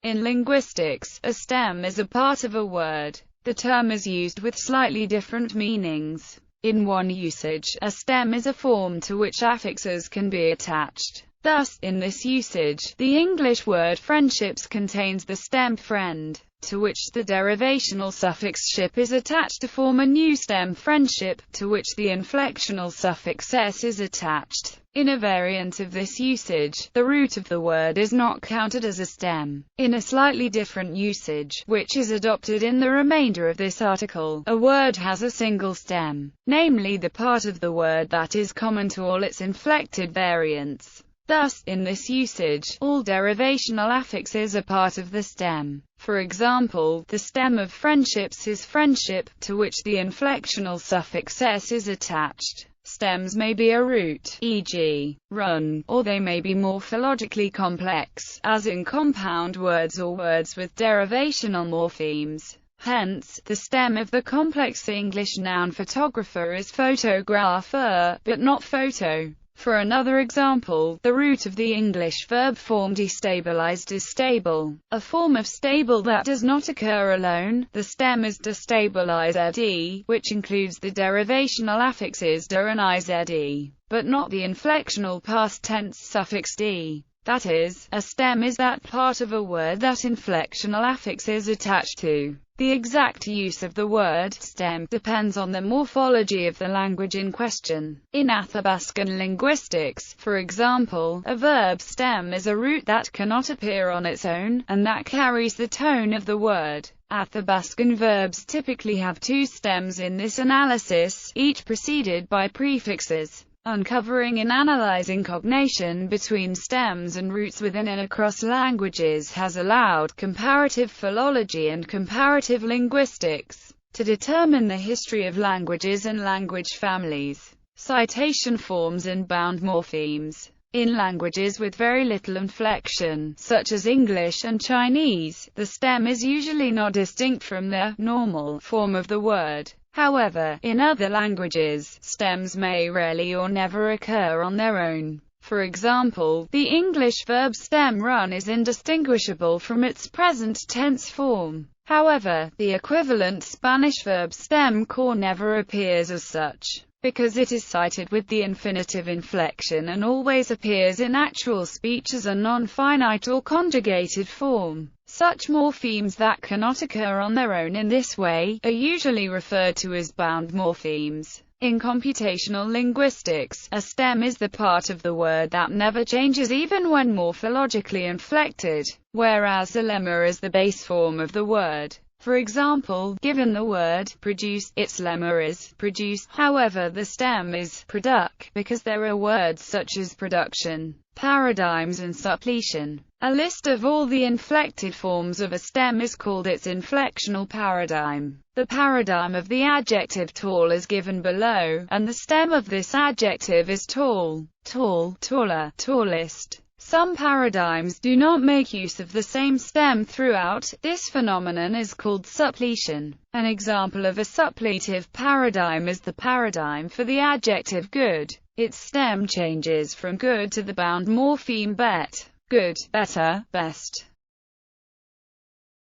In linguistics, a stem is a part of a word. The term is used with slightly different meanings. In one usage, a stem is a form to which affixes can be attached. Thus, in this usage, the English word friendships contains the stem friend, to which the derivational suffix ship is attached to form a new stem friendship, to which the inflectional suffix s is attached. In a variant of this usage, the root of the word is not counted as a stem. In a slightly different usage, which is adopted in the remainder of this article, a word has a single stem, namely the part of the word that is common to all its inflected variants. Thus, in this usage, all derivational affixes are part of the stem. For example, the stem of friendships is friendship, to which the inflectional suffix s is attached. Stems may be a root, e.g., run, or they may be morphologically complex, as in compound words or words with derivational morphemes. Hence, the stem of the complex English noun photographer is photographer, but not photo. For another example, the root of the English verb form destabilized is stable, a form of stable that does not occur alone. The stem is destabilized, which includes the derivational affixes da and izd, but not the inflectional past tense suffix d. That is, a stem is that part of a word that inflectional affixes attach to. The exact use of the word stem depends on the morphology of the language in question. In Athabascan linguistics, for example, a verb stem is a root that cannot appear on its own, and that carries the tone of the word. Athabascan verbs typically have two stems in this analysis, each preceded by prefixes. Uncovering and analyzing cognation between stems and roots within and across languages has allowed comparative philology and comparative linguistics to determine the history of languages and language families. Citation forms and bound morphemes. In languages with very little inflection, such as English and Chinese, the stem is usually not distinct from the normal form of the word. However, in other languages, stems may rarely or never occur on their own. For example, the English verb stem run is indistinguishable from its present tense form. However, the equivalent Spanish verb stem core never appears as such, because it is cited with the infinitive inflection and always appears in actual speech as a non-finite or conjugated form. Such morphemes that cannot occur on their own in this way are usually referred to as bound morphemes. In computational linguistics, a stem is the part of the word that never changes even when morphologically inflected, whereas a lemma is the base form of the word. For example, given the word produce, its lemma is produce. However, the stem is produc, because there are words such as production, paradigms and suppletion. A list of all the inflected forms of a stem is called its inflectional paradigm. The paradigm of the adjective tall is given below, and the stem of this adjective is tall, tall, taller, tallest. Some paradigms do not make use of the same stem throughout. This phenomenon is called suppletion. An example of a suppletive paradigm is the paradigm for the adjective good. Its stem changes from good to the bound morpheme bet, good, better, best.